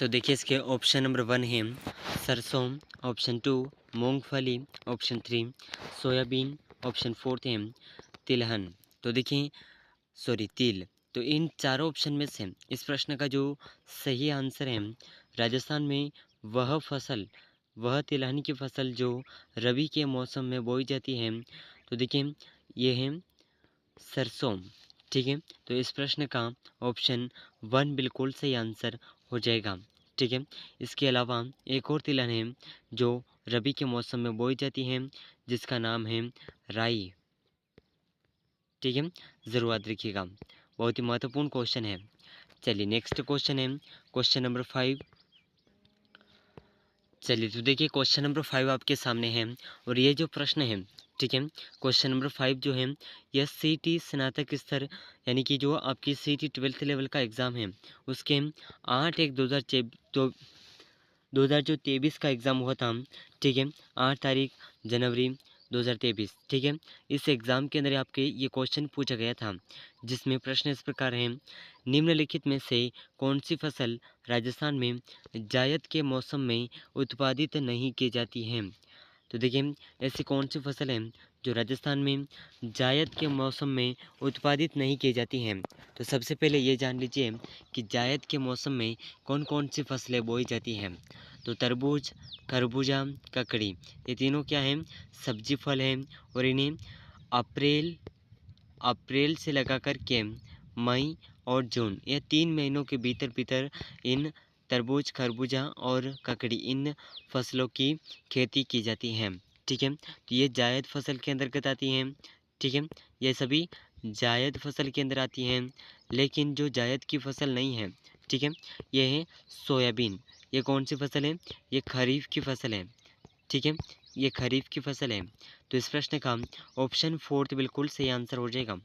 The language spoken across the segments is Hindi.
तो देखिए इसके ऑप्शन नंबर 1 है सरसों, ऑप्शन 2 मूंगफली, ऑप्शन 3 सोयाबीन, ऑप्शन 4 है तिलहन। तो देखिए तिल। तो इन चारों ऑप्शन में से इस प्रश्न का जो सही आंसर है राजस्थान में वह तिलहन की फसल जो रबी के मौसम में बोई जाती है। तो देखिए ये है सरसों। ठीक है, तो इस प्रश्न का ऑप्शन 1 बिल्कुल सही आंसर हो जाएगा। ठीक है, इसके अलावा एक और तिलहन है जो रबी के मौसम में बोई जाती है जिसका नाम है राई। ठीक है, ज़रूर याद रखिएगा, बहुत ही महत्वपूर्ण क्वेश्चन है। चलिए नेक्स्ट क्वेश्चन है क्वेश्चन नंबर 5। चलिए तो देखिए क्वेश्चन नंबर 5 आपके सामने है और ये जो प्रश्न है, ठीक है, क्वेश्चन नंबर 5 जो है यह सीटी स्नातक स्तर यानी कि जो आपकी सीटी 12th लेवल का एग्ज़ाम है उसके 8/1/2023 का एग्ज़ाम हुआ था। ठीक है, 8 तारीख जनवरी 2023। ठीक है, इस एग्ज़ाम के अंदर आपके ये क्वेश्चन पूछा गया था जिसमें प्रश्न इस प्रकार हैं, निम्नलिखित में से कौन सी फसल राजस्थान में जायद के मौसम में उत्पादित नहीं की जाती है। तो देखिए ऐसी कौन सी फसल है जो राजस्थान में जायद के मौसम में उत्पादित नहीं की जाती हैं। तो सबसे पहले ये जान लीजिए कि जायद के मौसम में कौन कौन सी फसलें बोई जाती हैं। तो तरबूज, खरबूजा, ककड़ी, ये तीनों क्या हैं, सब्जी फल हैं और इन्हें अप्रैल अप्रैल से लगाकर के मई और जून, ये 3 महीनों के भीतर भीतर इन तरबूज, खरबूजा और ककड़ी इन फसलों की खेती की जाती है। ठीक है, तो ये जायद फसल के अंतर्गत आती हैं। ठीक है, ये सभी जायद फसल के अंदर आती हैं। लेकिन जो जायद की फसल नहीं है, ठीक है, ये है सोयाबीन। ये कौन सी फसल है, ये खरीफ की फसल है। ठीक है, ये खरीफ की फसल है। तो इस प्रश्न का ऑप्शन 4 बिल्कुल सही आंसर हो जाएगा।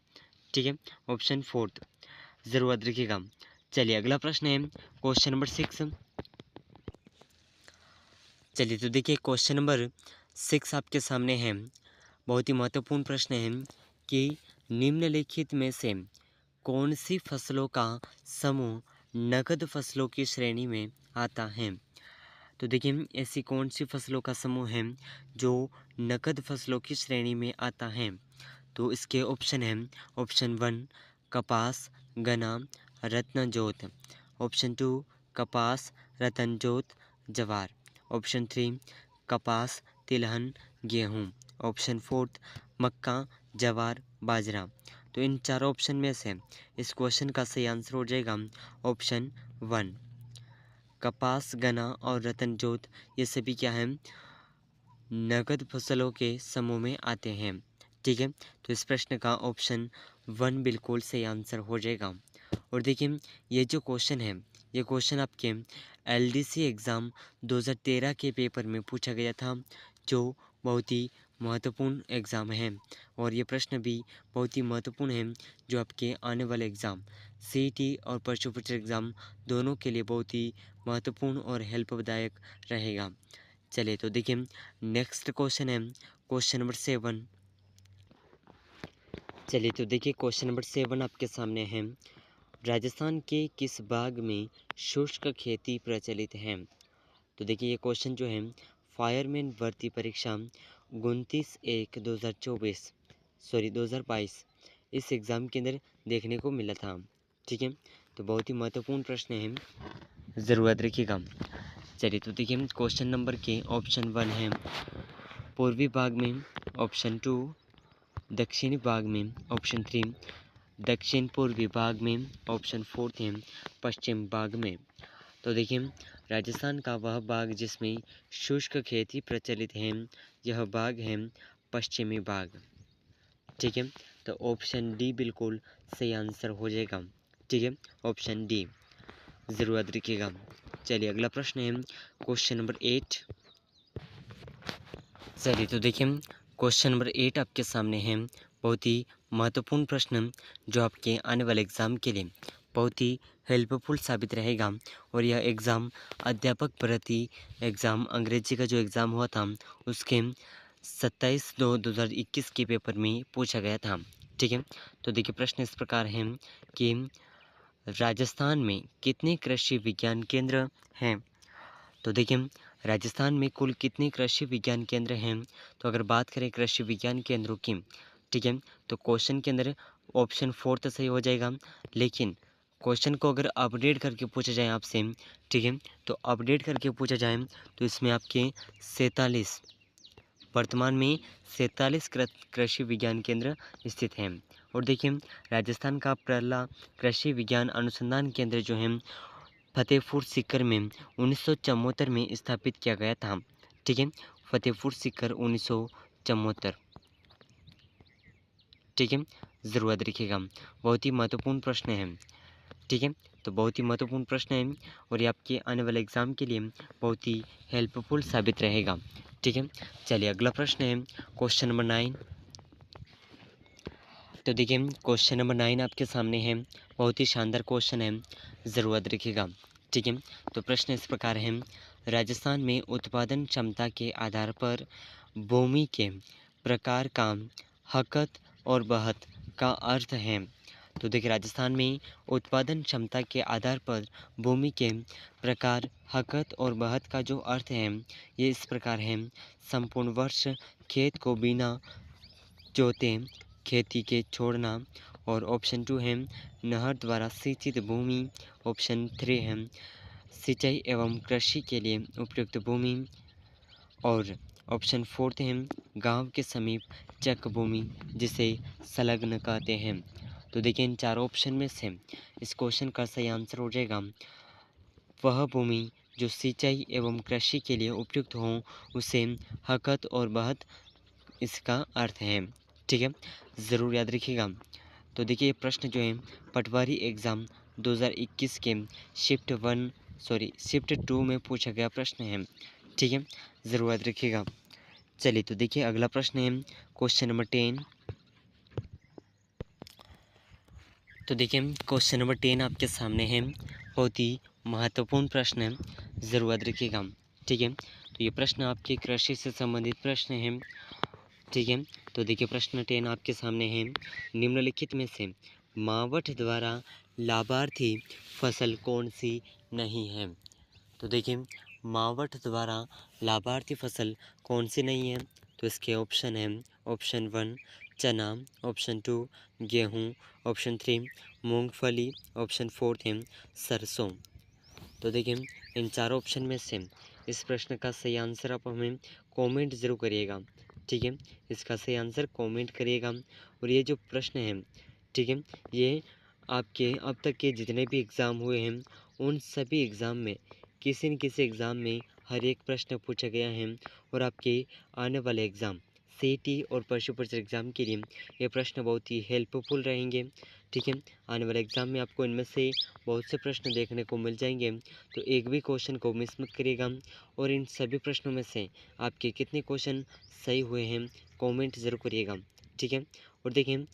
ठीक है, ऑप्शन 4 ज़रूर याद रखिएगा। चलिए अगला प्रश्न है क्वेश्चन नंबर 6। चलिए तो देखिए क्वेश्चन नंबर 6 आपके सामने है, बहुत ही महत्वपूर्ण प्रश्न है कि निम्नलिखित में से कौन सी फसलों का समूह नकद फसलों की श्रेणी में आता है। तो देखिए ऐसी कौन सी फसलों का समूह है जो नकद फसलों की श्रेणी में आता है। तो इसके ऑप्शन हैं, ऑप्शन 1 कपास, गन्ना, रत्नजोत, ऑप्शन 2 कपास, रतनजोत, जवार, ऑप्शन 3 कपास, तिलहन, गेहूँ, ऑप्शन 4 मक्का, जवार, बाजरा। तो इन चारों ऑप्शन में से इस क्वेश्चन का सही आंसर हो जाएगा ऑप्शन 1 कपास, गन्ना और रतनजोत, ये सभी क्या हैं, नकद फसलों के समूह में आते हैं। ठीक है, तो इस प्रश्न का ऑप्शन 1 बिल्कुल सही आंसर हो जाएगा। और देखिए ये जो क्वेश्चन है, ये क्वेश्चन आपके एलडीसी एग्ज़ाम 2013 के पेपर में पूछा गया था, जो बहुत ही महत्वपूर्ण एग्ज़ाम है। और ये प्रश्न भी बहुत ही महत्वपूर्ण है जो आपके आने वाले एग्ज़ाम सीईटी और प्रश्नपत्र एग्ज़ाम दोनों के लिए बहुत ही महत्वपूर्ण और हेल्पदायक रहेगा। चलिए तो देखिए नेक्स्ट क्वेश्चन है क्वेश्चन नंबर 7। चलिए तो देखिए क्वेश्चन नंबर 7 आपके सामने है, राजस्थान के किस भाग में शुष्क खेती प्रचलित है। तो देखिए ये क्वेश्चन जो है फायरमैन भर्ती परीक्षा 2022 इस एग्ज़ाम के अंदर देखने को मिला था। ठीक है, तो बहुत ही महत्वपूर्ण प्रश्न है, ज़रूर याद रखिएगा। चलिए तो देखिए क्वेश्चन नंबर के ऑप्शन 1 है पूर्वी भाग में, ऑप्शन 2 दक्षिणी भाग में, ऑप्शन 3 दक्षिण पूर्वी भाग में, ऑप्शन 4 है पश्चिम भाग में। तो देखिए राजस्थान का वह भाग जिसमें शुष्क खेती प्रचलित है, यह भाग है पश्चिमी भाग। ठीक है, तो ऑप्शन डी बिल्कुल सही आंसर हो जाएगा। ठीक है, ऑप्शन डी ज़रूर याद रखिएगा। चलिए अगला प्रश्न है क्वेश्चन नंबर 8। चलिए तो देखिए क्वेश्चन नंबर 8 आपके सामने है, बहुत ही महत्वपूर्ण प्रश्न जो आपके आने वाले एग्ज़ाम के लिए बहुत ही हेल्पफुल साबित रहेगा। और यह एग्ज़ाम अध्यापक भर्ती एग्ज़ाम अंग्रेजी का जो एग्ज़ाम हुआ था उसके 27/2/2021 के पेपर में पूछा गया था। ठीक है, तो देखिए प्रश्न इस प्रकार है कि राजस्थान में कितने कृषि विज्ञान केंद्र हैं? तो देखिए राजस्थान में कुल कितने कृषि विज्ञान केंद्र हैं? तो अगर बात करें कृषि विज्ञान केंद्रों की, ठीक है, तो क्वेश्चन के अंदर ऑप्शन 4 तो सही हो जाएगा, लेकिन क्वेश्चन को अगर अपडेट करके पूछा जाए आपसे, ठीक है, तो अपडेट करके पूछा जाए तो इसमें आपके 47 वर्तमान में 47 कृषि विज्ञान केंद्र स्थित हैं। और देखिए राजस्थान का पहला कृषि विज्ञान अनुसंधान केंद्र जो है फतेहपुर सीकर में 1974 में स्थापित किया गया था, ठीक है, फतेहपुर सीकर 1974, ठीक है, ज़रूर याद रखिएगा, बहुत ही महत्वपूर्ण प्रश्न है, ठीक है, तो बहुत ही महत्वपूर्ण प्रश्न है और ये आपके आने वाले एग्ज़ाम के लिए बहुत ही हेल्पफुल साबित रहेगा, ठीक है। चलिए अगला प्रश्न है क्वेश्चन नंबर 9। तो देखिए क्वेश्चन नंबर 9 आपके सामने है, बहुत ही शानदार क्वेश्चन है, ज़रूर याद रखिएगा, ठीक है। तो प्रश्न इस प्रकार है, राजस्थान में उत्पादन क्षमता के आधार पर भूमि के प्रकार का हकत और बहत का अर्थ है। तो देखिए राजस्थान में उत्पादन क्षमता के आधार पर भूमि के प्रकार हकत और बहत का जो अर्थ है ये इस प्रकार है, संपूर्ण वर्ष खेत को बिना जोते खेती के छोड़ना, और ऑप्शन 2 है नहर द्वारा सिंचित भूमि, ऑप्शन 3 है सिंचाई एवं कृषि के लिए उपयुक्त भूमि, और ऑप्शन 4 है गांव के समीप चक भूमि जिसे संलग्न कहते हैं। तो देखिए इन चारों ऑप्शन में से इस क्वेश्चन का सही आंसर हो जाएगा वह भूमि जो सिंचाई एवं कृषि के लिए उपयुक्त हो उसे हकत और बहत इसका अर्थ है, ठीक है, ज़रूर याद रखिएगा। तो देखिए ये प्रश्न जो है पटवारी एग्ज़ाम 2021 के शिफ्ट 2 में पूछा गया प्रश्न है, ठीक है, ज़रूर याद रखिएगा। चलिए तो देखिए अगला प्रश्न है क्वेश्चन नंबर 10। तो देखिए क्वेश्चन नंबर 10 आपके सामने है, बहुत ही महत्वपूर्ण प्रश्न है, ज़रूर याद रखिएगा, ठीक है। तो ये प्रश्न आपके कृषि से संबंधित प्रश्न है, ठीक है। तो देखिए प्रश्न 10 आपके सामने है, निम्नलिखित में से मावठ द्वारा लाभार्थी फसल कौन सी नहीं है? तो देखिए मावठ द्वारा लाभार्थी फसल कौन सी नहीं है? तो इसके ऑप्शन है, ऑप्शन 1 चना, ऑप्शन 2 गेहूँ, ऑप्शन 3 मूंगफली, ऑप्शन 4 है सरसों। तो देखिए इन चारों ऑप्शन में से इस प्रश्न का सही आंसर आप हमें कमेंट ज़रूर करिएगा, ठीक है, इसका सही आंसर कमेंट करिएगा। और ये जो प्रश्न है, ठीक है, ये आपके अब तक के जितने भी एग्ज़ाम हुए हैं उन सभी एग्ज़ाम में किसी न किसी एग्ज़ाम में हर एक प्रश्न पूछा गया है, और आपके आने वाले एग्ज़ाम सीईटी और पशु परिचय एग्ज़ाम के लिए ये प्रश्न बहुत ही हेल्पफुल रहेंगे, ठीक है। आने वाले एग्ज़ाम में आपको इनमें से बहुत से प्रश्न देखने को मिल जाएंगे, तो एक भी क्वेश्चन को मिस मत करिएगा। और इन सभी प्रश्नों में से आपके कितने क्वेश्चन सही हुए हैं कमेंट ज़रूर करिएगा, ठीक है। और देखिए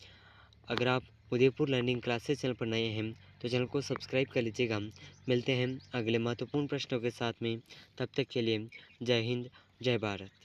अगर आप उदयपुर लर्निंग क्लासेस चैनल पर नए हैं तो चैनल को सब्सक्राइब कर लीजिएगा। मिलते हैं अगले महत्वपूर्ण प्रश्नों के साथ में, तब तक के लिए जय हिंद जय भारत।